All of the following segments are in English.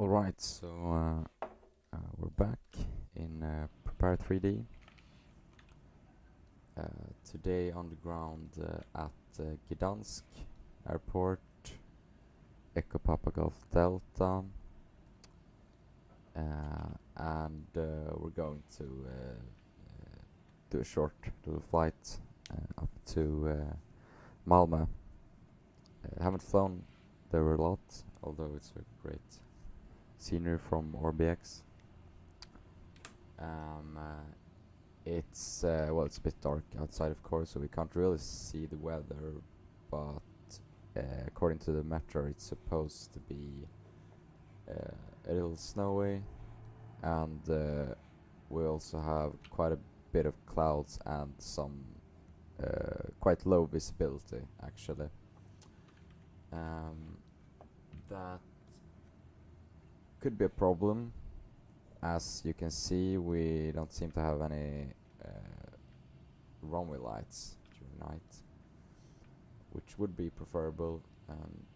Alright, so we're back in Prepare 3D. Today on the ground at Gdansk Airport, Echo Papa Golf Delta, and we're going to do a short little flight up to Malmö. Haven't flown there a lot, although it's a great scenery from RBX. It's well, it's a bit dark outside, of course, so we can't really see the weather, but according to the metro, it's supposed to be a little snowy, and we also have quite a bit of clouds and some quite low visibility, actually. That could be a problem. As you can see, we don't seem to have any runway lights during night, which would be preferable,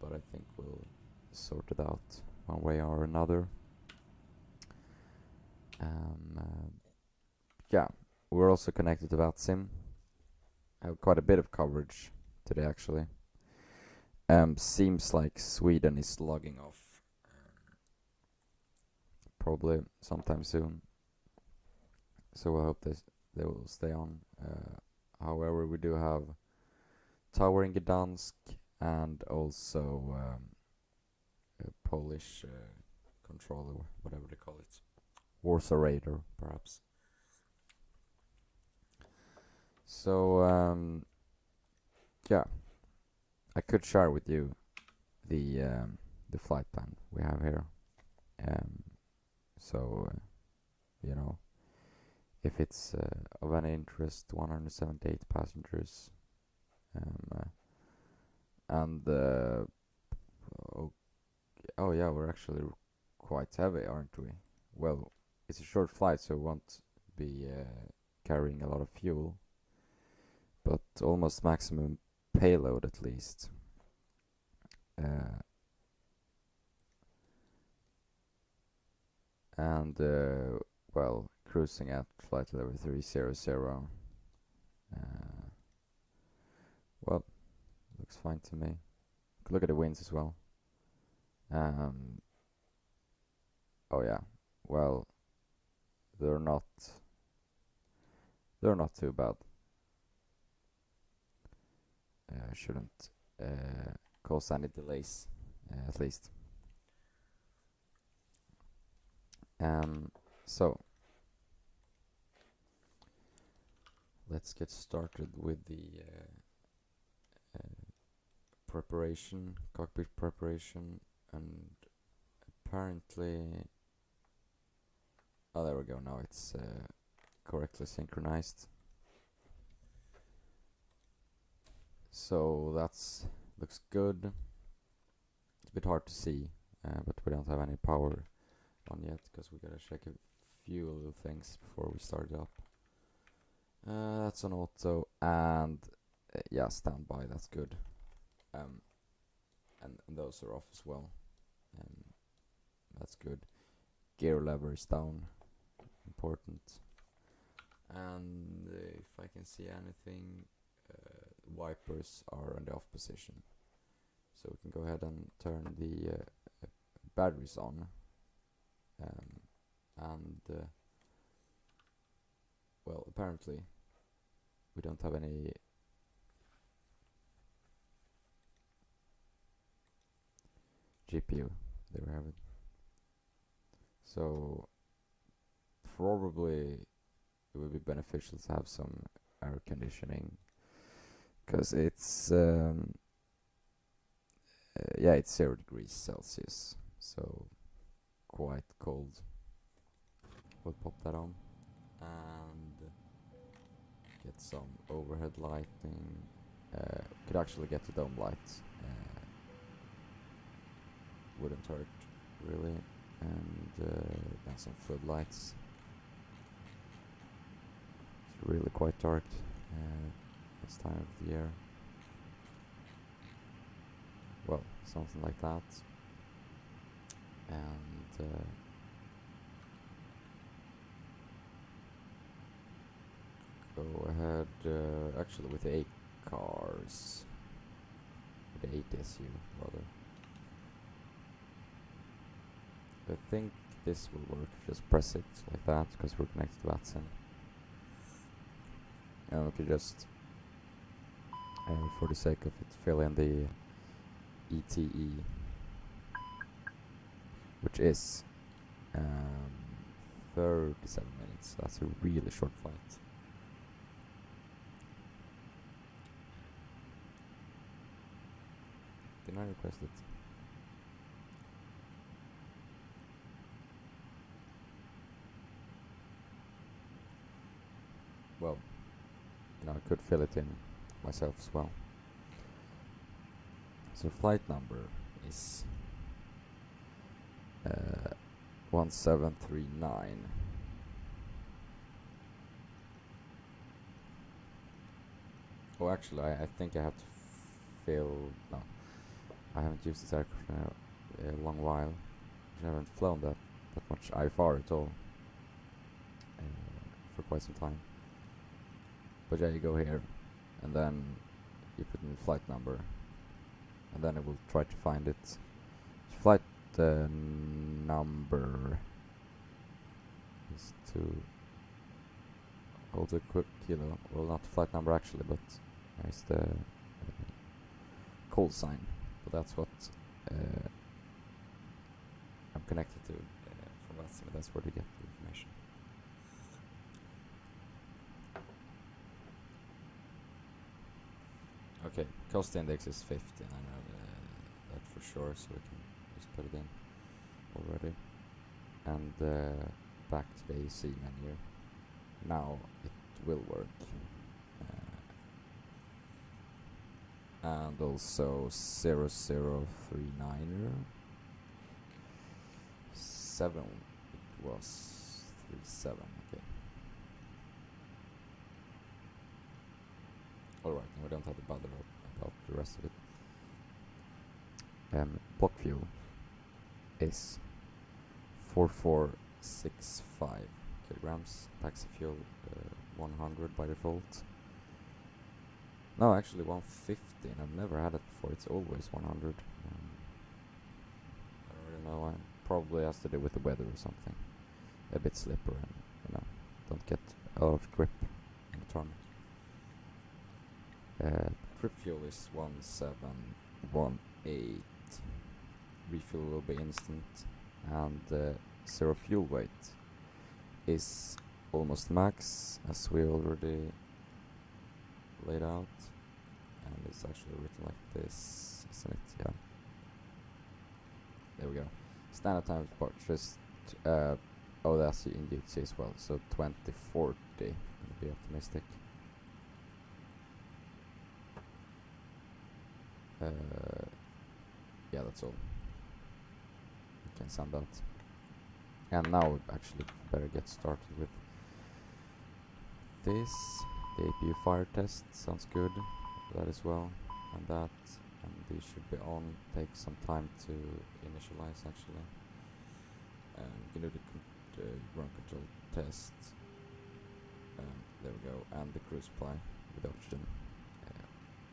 but I think we'll sort it out one way or another. Yeah, we're also connected to VATSIM. I have quite a bit of coverage today, actually. Seems like Sweden is logging off probably sometime soon, so I hope they will stay on. However, we do have tower in Gdansk and also a Polish controller, whatever they call it, Warsaw Radar, perhaps. So yeah, I could share with you the flight plan we have here. So you know, if it's of any interest, 178 passengers, and oh yeah, we're actually quite heavy, aren't we? Well, it's a short flight, so we won't be carrying a lot of fuel, but almost maximum payload at least. And well, cruising at flight level 300. Well, looks fine to me. Look at the winds as well. Oh yeah, well, they're not too bad. Shouldn't cause any delays, at least. So let's get started with the preparation, cockpit preparation, and apparently, oh, there we go. Now it's correctly synchronized. So that's looks good. It's a bit hard to see, but we don't have any power on yet because we gotta check a few little things before we start it up. That's on auto, and yeah, standby. That's good. And those are off as well. That's good. Gear lever is down. Important. And if I can see anything, wipers are in the off position. So we can go ahead and turn the batteries on. And well, apparently we don't have any GPU. There we have it. So probably it would be beneficial to have some air conditioning, because it's yeah, it's 0 degrees Celsius, so quite cold. We'll pop that on and get some overhead lighting. Could actually get the dome light. Wouldn't hurt really. And then some floodlights. It's really quite dark this time of the year. Well, something like that. and go ahead, actually with the 8 cars, with the 8 SU rather. I think this will work, just press it like that, because we're connected to Watson. And we could just, for the sake of it, fill in the ETE, which is 37 minutes. That's a really short flight. Didn't I request it? Well, you know, I could fill it in myself as well. So flight number is 1739. Oh, actually, I think I have to fill. No, I haven't used this aircraft in a long while. I haven't flown that much IFR at all for quite some time. But yeah, you go here, and then you put in the flight number, and then it will try to find it. Flight number is to hold a quick kilo. Well, not the flight number actually, but it's the call sign. But that's what I'm connected to from that, so that's where to get the information. Okay, cost index is 50, I know that for sure, so we can just put it in already. And back to the AC menu. Now it will work. And also 0039 7 it was 37, okay. Alright, we don't have to bother about the rest of it. Block fuel is 4465 kilograms. Taxi fuel 100 by default. No, actually 150, and I've never had it before. It's always 100. I don't really know why. Probably has to do with the weather or something. A bit slippery, and you know, don't get a lot of grip in the turn. Trip fuel is 1718. Refuel will be instant, and zero fuel weight is almost max, as we already laid out, and it's actually written like this, isn't it? Yeah. There we go. Standard time for just oh, that's in UTC as well. So 2040. Gonna be optimistic. Yeah, that's all. You can send that. And now we actually better get started with this. The APU fire test sounds good. That as well, and that, and these should be on. Take some time to initialize actually. You can do the run control test. There we go, and the cruise supply with oxygen.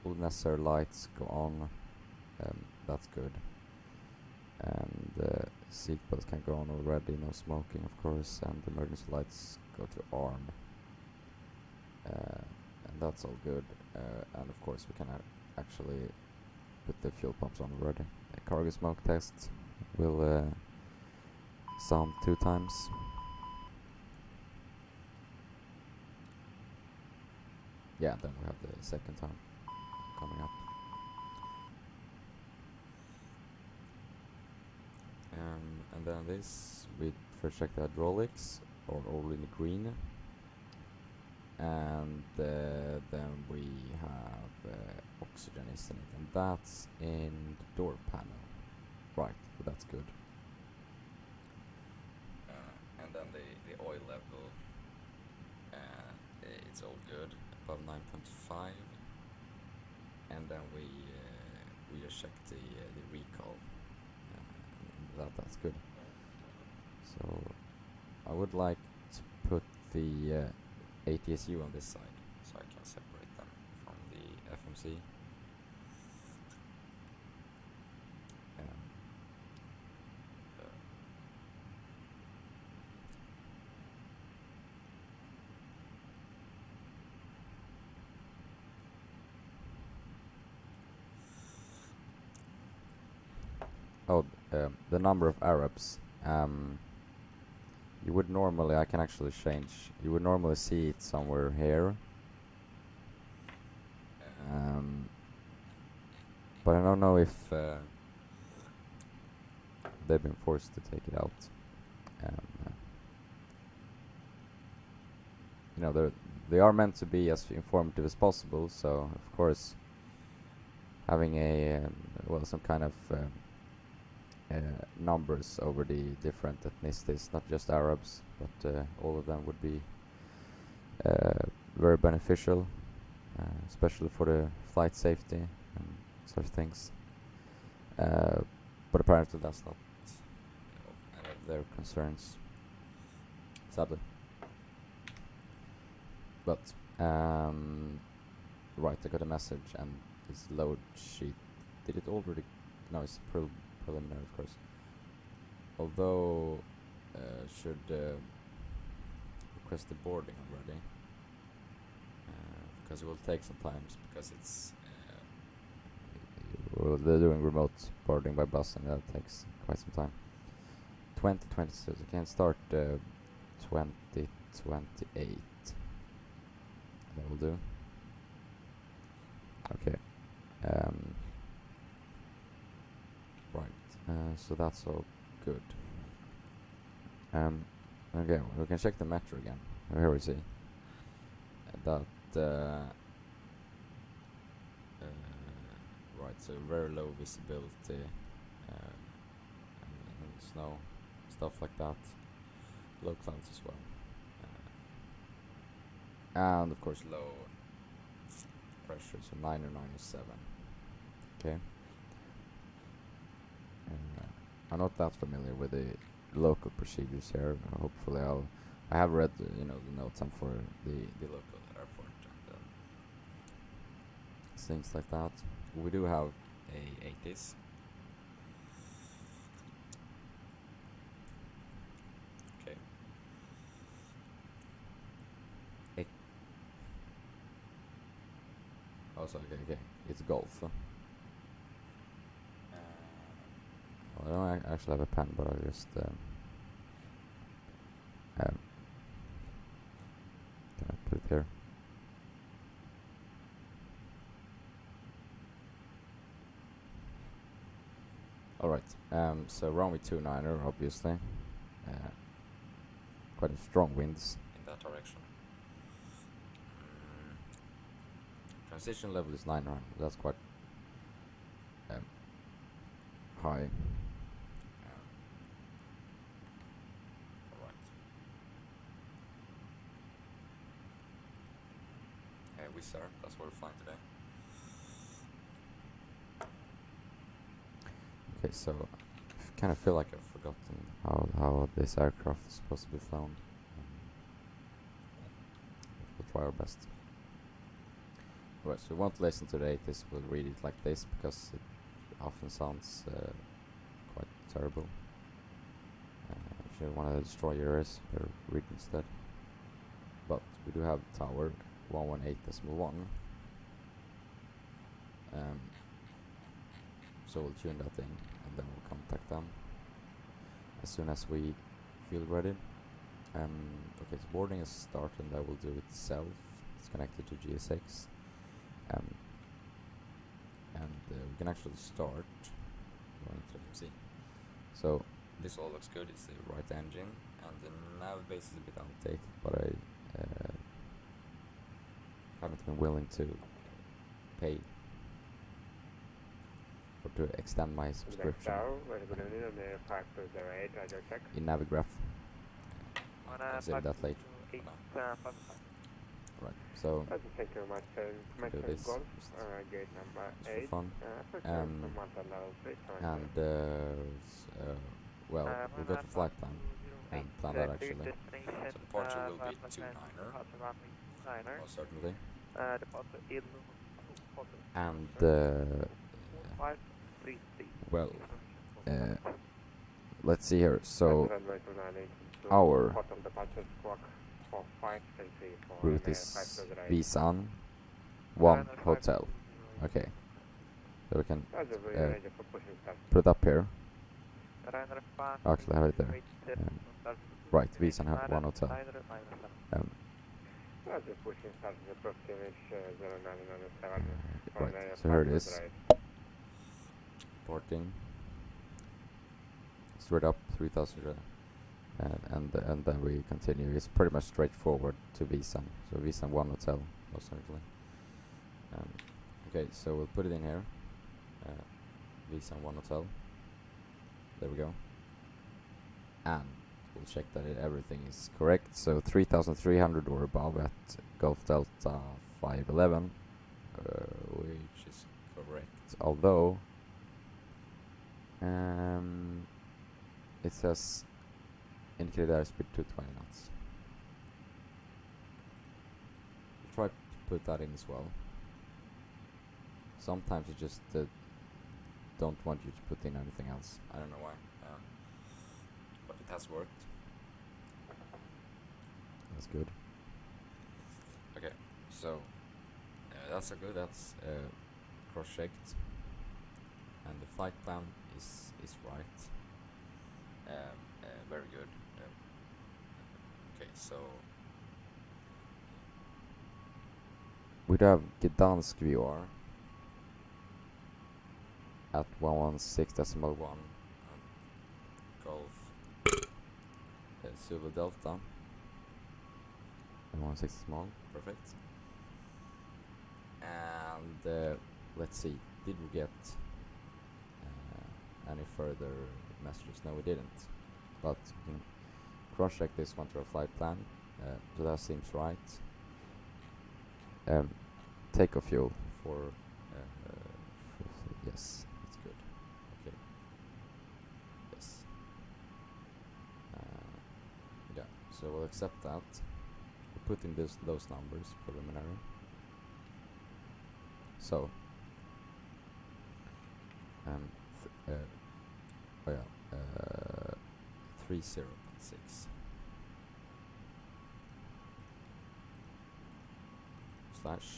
All necessary lights go on. That's good. And seat belts can go on already. No smoking, of course, and the emergency lights go to arm. And that's all good, and of course we can actually put the fuel pumps on already. A cargo smoke test will sound 2 times. Yeah, then we have the second time coming up. And then this, we first check the hydraulics, are all in green. And then we have oxygen, isn't it? And that's in the door panel. Right, but that's good. And then the oil level, it's all good, above 9.5. And then we just check the recall. That that's good. So I would like to put the ATSU on this side, so I can separate them from the FMC. The number of Arabs. You would normally, I can actually change. You would normally see it somewhere here. But I don't know if they've been forced to take it out. You know, they are meant to be as informative as possible. So of course, having a well, some kind of numbers over the different ethnicities, not just Arabs, but all of them would be very beneficial, especially for the flight safety and such things. But apparently that's not any of their concerns, sadly. But right, I got a message, and this load sheet, did it already? No, it's preliminary, of course. Although should request the boarding already, because it will take some time, because it's well, they're doing remote boarding by bus, and that takes quite some time. 2026, I can start 2028. That will do. Okay. Right. So that's all good. Okay, we can check the metro again. Here we see that. Right. So very low visibility, and snow, stuff like that. Low clouds as well. And of course low pressure, so 9 or 97. Okay. I'm not that familiar with the local procedures here. Hopefully I have read the notes for the local airport and things like that. We do have a 80s. Oh, sorry, okay. It's golf. Well, I don't actually have a pen, but I'll just can I put it here? Alright, so runway 29er, obviously. Quite a strong winds in that direction. Transition level is 900. That's quite high. Alright. We sir, that's where we're flying today. Okay, so I kind of feel like I've forgotten how this aircraft is supposed to be flown. We'll try our best. Right, so we won't listen to the 80s, we'll read it like this because it often sounds quite terrible. If you want to destroy your ears, better read instead. But we do have tower 118.1. So we'll tune that in and then we'll contact them as soon as we feel ready. Okay, so boarding is started and that will do itself. It's connected to GSX. And we can actually start going to MC. So this all looks good. It's the right engine, and the nav base is a bit outdated, but I haven't been willing to pay or to extend my subscription in Navigraph. Consider that later. Right, so do this just for fun. And well, we'll go to flight plan and plan that actually. So departure will be 29er, most certainly. And well, let's see here. So our route is Visan 1 Hotel. Okay, so we can put it up here. Actually, I have it there. Right, Visan 1 Hotel. Right, so here it is. Porting. Straight up 3000, and then we continue. It's pretty much straightforward to Visan. So Visan 1 Hotel, most certainly. Okay, so we'll put it in here. Visan 1 Hotel. There we go. And we'll check that everything is correct. So 3300 or above at Golf Delta 511, which is correct. Although it says indicated airspeed 220 knots. Try to put that in as well. Sometimes it just don't want you to put in anything else. I don't know why, but it has worked. That's good. Okay, so that's good. That's cross-checked, and the flight plan is right. Very good. Okay, so we have Gdansk VR at 116.1 Golf Zulu Delta and 160 small, perfect. And let's see, did we get any further messages? No, we didn't, but cross-check this one to our flight plan. So that seems right. Takeoff fuel for yes, that's good. Okay, yes. Yeah, so we'll accept that. We'll put in those numbers preliminary. So 306 slash,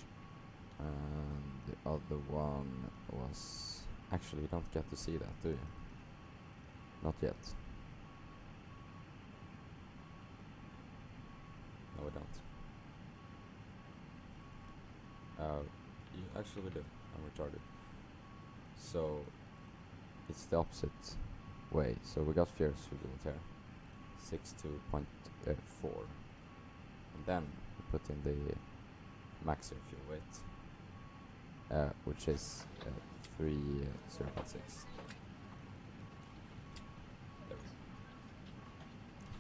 and the other one was actually, you don't get to see that, do you? Not yet. No, we don't. Actually we do. I'm retarded. So it's the opposite way. So we got fierce fuel here, 62.4, and then we put in the maximum fuel weight, which is 306. There we go.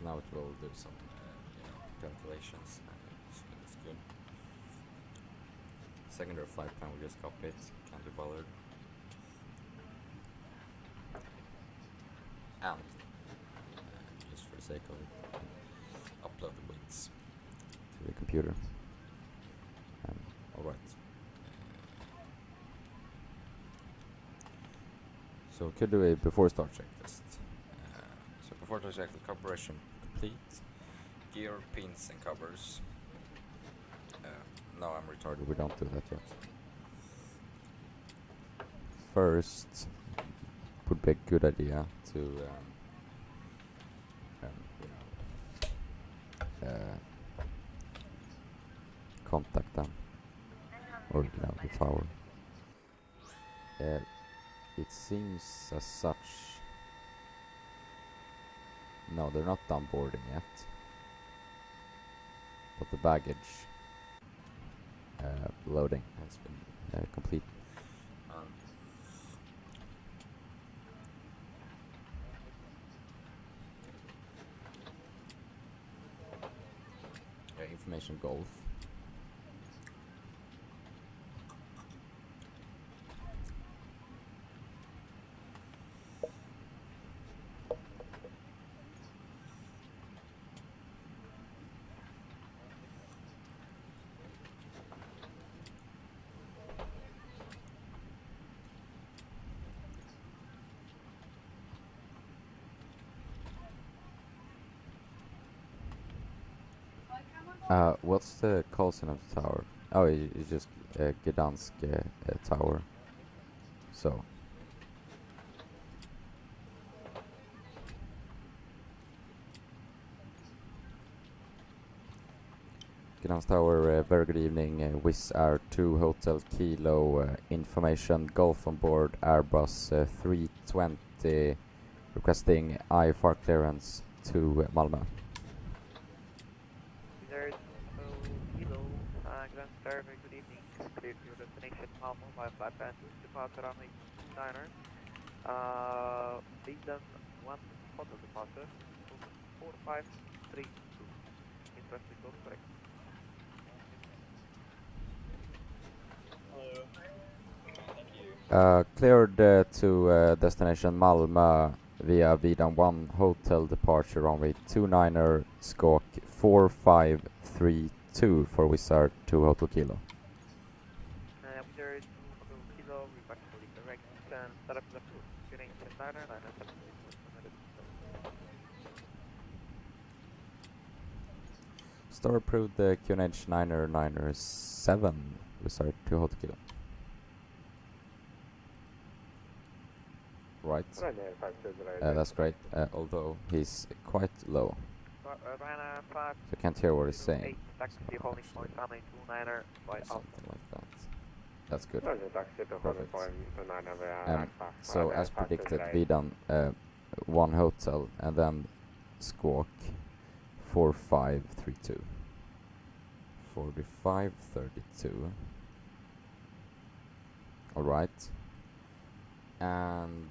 Now it will do some calculations, and it's good. Secondary flight plan, we just copy it, can't be bothered. And just for the sake of it, upload the weights to the computer. Alright. So we could do a before start checklist. So before start checklist, calibration complete. Gear, pins and covers. No, I'm retarded, we don't do that yet. First, would be a good idea to contact them, or the tower. It seems as such. No, they're not done boarding yet, but the baggage loading has been complete. Information Golf. What's the call sign of the tower? Oh, it's just Gdansk tower. So. Gdansk tower, very good evening. Wizz Air 2 Hotel Kilo information. Golf on board Airbus 320 requesting IFR clearance to Malmö. There's Kilo, Grand Star, very good evening. Clear to your destination, Malmo, by flight path departure on the diner. Beacon 1 hotel departure, 4532. Interesting, close correct. Cleared to destination Malmö via Vidan 1 hotel departure runway 29er Skåk 4532 for Wizz Air 2 Hotel Kilo. There is Hotel Kilo, request for the correct and start up the food. Getting to diner, 907. Store approved the QNH 997 Wizz Air 2 Hotel Kilo. Right. That's great, although he's quite low. So I can't hear what he's saying. Taxi holding point runway 29er by something like that. That's good. Perfect. So as predicted, Vidan 1 hotel and then Skåk 4532. 4532. Alright. And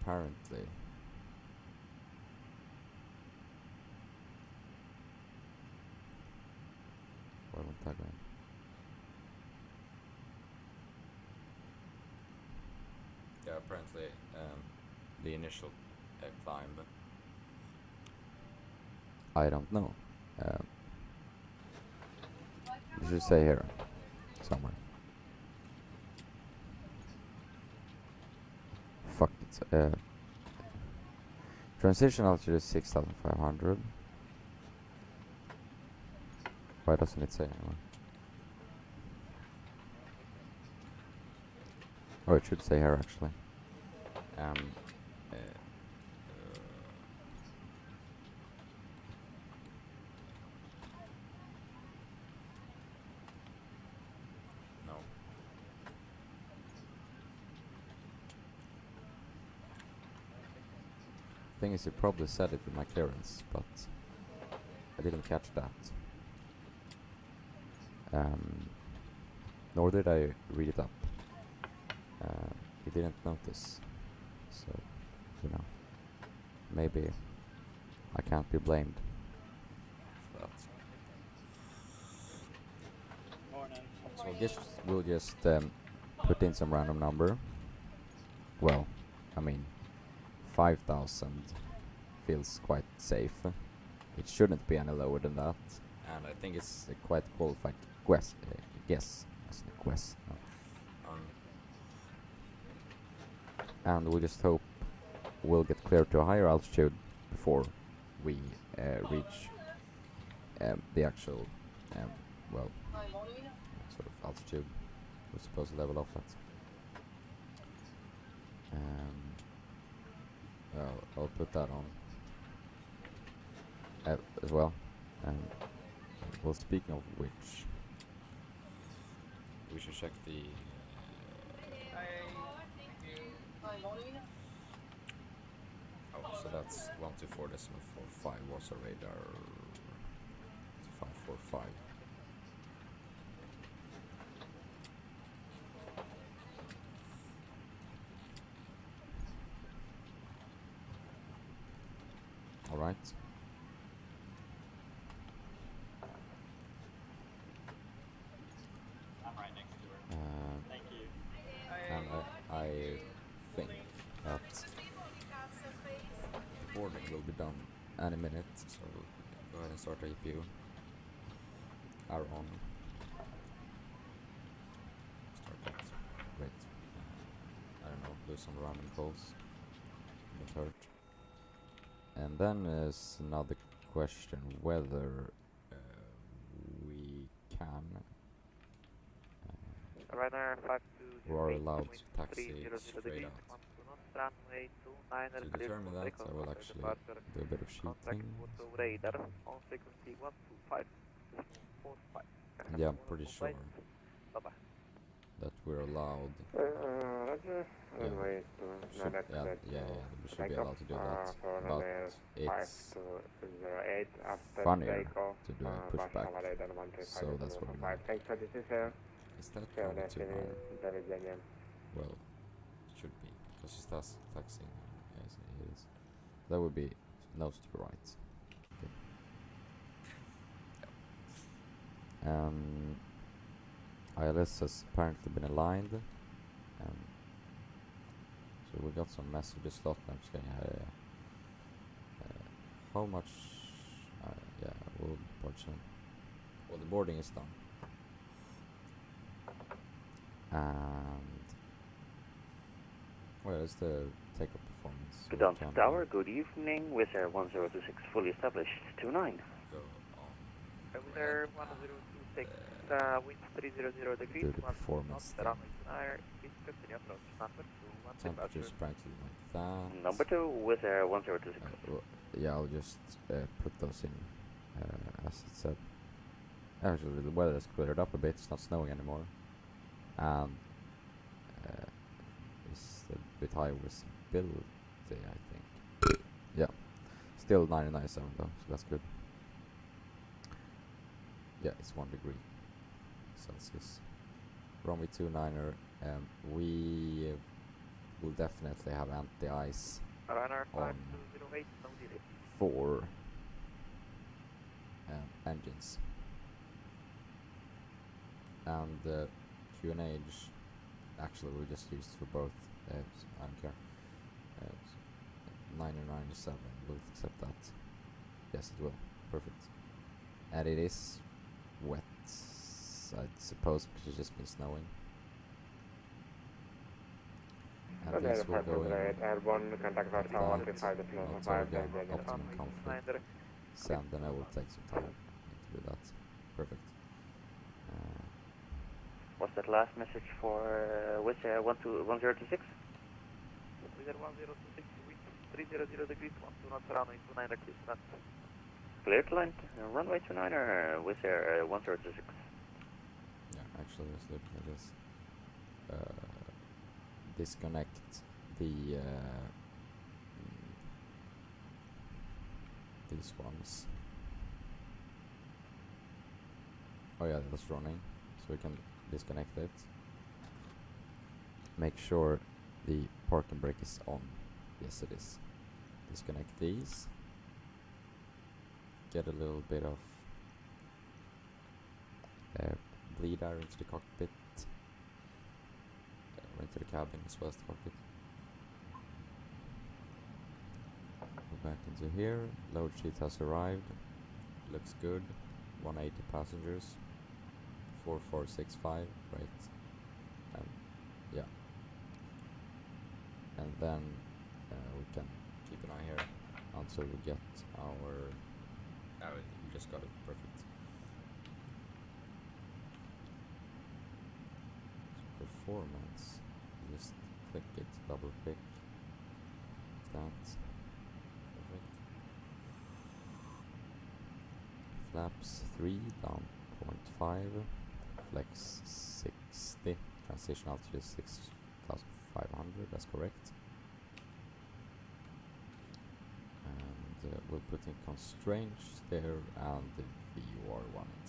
apparently where went that going? Yeah, apparently the initial climb, I don't know. You should say here somewhere. Fuck it. Transition altitude is 6,500. Why doesn't it say anymore? Oh, it should say here actually. No. Thing is, you probably said it in my clearance, but I didn't catch that. Nor did I read it up. He didn't notice, so you know, maybe I can't be blamed for that. So I guess we'll just put in some random number. Well, I mean, 5,000 feels quite safe. It shouldn't be any lower than that, and I think it's a quite qualified guess. As a quest. No. And we just hope we'll get clear to a higher altitude before we reach the actual, well, sort of altitude we're supposed to level off at. Well, I'll put that on as well. Well, speaking of which, we should check the. Oh, so that's 124.45 was our radar 545. All right. I'm right next to her. Thank you. And I think that boarding will be done any minute, so we'll go ahead and start our EPU. Our on. Start that. Great. I don't know, do some random calls. Get hurt. And then is another question whether we can Runner or are 5208, allowed wind to taxi 300 straight degrees, out. 12 knots, runway 29, To clear determine for that, takeoff I will after actually departure. do a bit of Contact cheating. auto radar on frequency 125.45. Yeah, I'm pretty sure Bye-bye. that we're allowed. Roger. Yeah. Runway Should, 29 yeah, clear yeah, to we should be takeoff. allowed to do that. For But runway it's 5208 after funnier takeoff. to do a Bus pushback. radar So that's what we're 135. doing. Thanks for this is Is that Sierra probably too Destiny, minor? David Daniel. Well, it should be, because she's taxing. Yes, it is. That would be nose to the right. Okay. ILS has apparently been aligned. So we got some messages. Slot maps going. How much? Yeah, we'll depart soon. Well, the boarding is done. And well, it's the takeoff performance. So Good afternoon, Tower. Good evening. Wizz Air 1026 fully established 29. Go Wizz Air 1026, wind 300 degrees, do the 12 performance knots, thing. runway 29, please continue approach number 2, Temperature's apparently like that. Number 2, Wizz Air 1026. Well, yeah, I'll just put those in as it said. Actually, the weather has cleared up a bit. It's not snowing anymore. And it's a bit higher visibility, I think. Yeah, still 99.7 though, so that's good. Yeah, it's 1 degree Celsius. Runway 29er, we will definitely have anti-ice runner on 5208, no delay. 4 engines. And QNH actually we just used for both. I don't care. 997 will it accept that? Yes, it will. Perfect. And it is wet, I suppose, because it's just been snowing. And Roger, these will go in Airborne, contact like Alpha that, 125, until we get Daniel. optimum comfort. Send, then I will take some time to do that. Perfect. What's that last message for Wizz Air 1026? Wizz Air 1026, wind 300 degrees, 12 knots, runway 29, clear front. Clear to land, runway 29 or Wizz Air 1026? Yeah, actually, let's look at this. Disconnect the these ones. Oh yeah, that's running, so we can disconnect it. Make sure the parking brake is on. Yes, it is. Disconnect these. Get a little bit of bleed air into the cockpit, or into the cabin as well as the cockpit. Go back into here. Load sheet has arrived. Looks good. 180 passengers. 4465, right? Yeah. And then we can keep an eye here until we get our. We just got it perfect. Performance. Just click it, double click that. Perfect. Flaps 3 down 0.5. Flex 60. Transition altitude 6,500. That's correct. And we'll put in constraints there and the VUR 1 and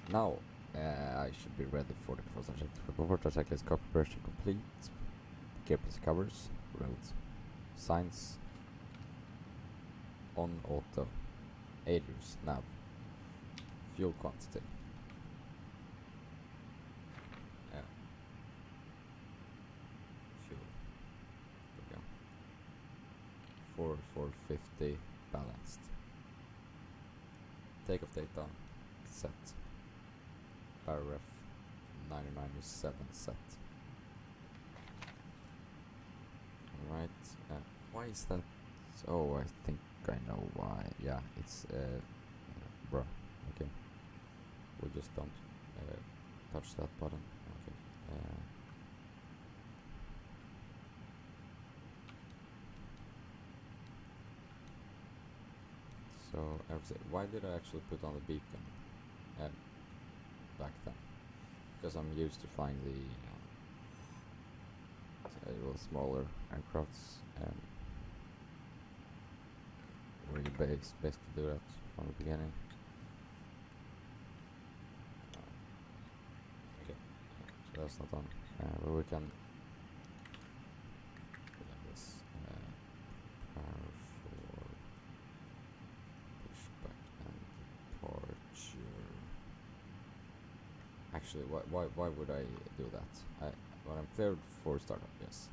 2. Now I should be ready for the performance check. For performance check is cockpit version complete. Gearpiece covers. Road signs on auto. ADRS nav. Fuel quantity. Yeah. Fuel. There we go. 450 balanced. Takeoff data set. RF 997 set. Alright. Why is that? Oh, I think I know why. Yeah, it's bruh. Okay, we just don't touch that button. Okay. So why did I actually put on the beacon back then? Because I'm used to flying the smaller aircrafts, where you basically do that from the beginning. Okay, so that's not on. But we can put on this power for pushback and departure. Actually, why would I do that? When I'm cleared for startup, yes.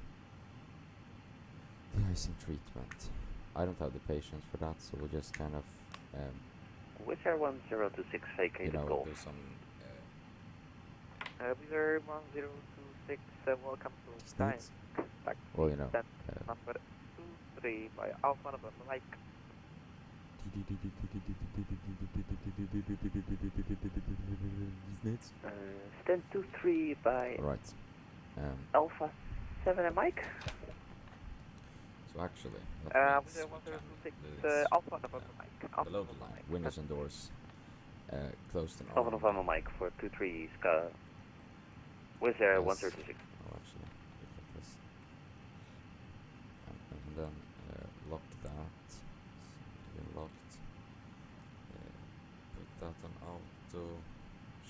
De-icing treatment. I don't have the patience for that, so we'll just kind of Wizz Air 1026 vacated Golf. do some Wizard 1026, welcome to time. sneaks. Well, Number 23 by Alpha November Mike. Sneaks. Stand 23 by Right. Alpha 7 and Mike. So actually, Wizard 1026, Alpha November Mike. below the line, windows and doors closed and Alpha on. November Mike for 23 Ska. Wizz Air Yes. 136. Oh, actually, look at this. And then lock that. So locked. Put that on auto.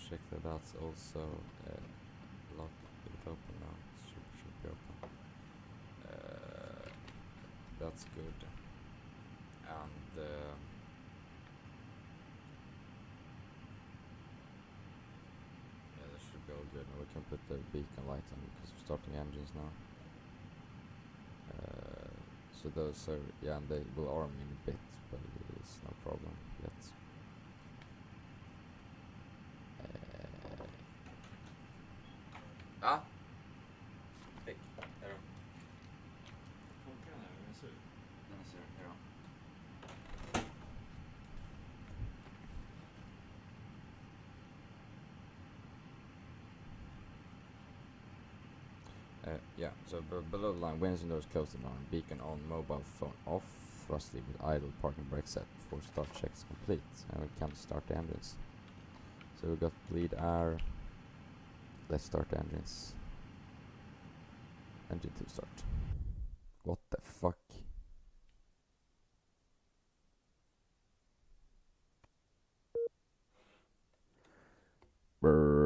Check that that's also locked. Is it open now? Should be open. That's good. And yeah, that should be all good. Now we can put the beacon light on because we're starting engines now. So those are, yeah, and they will arm in a bit, but it's no problem yet. Fick. Hej då. Funkar den här? Hur den ser ut? Den ser, hej då. Yeah, so below the line, windows and doors closed and on, beacon on, mobile phone off, thrust lever with idle, parking brake set, before start checks complete, and we can start the engines. So we got bleed air, let's start the engines. Engine 2 start. What the fuck? Brrr.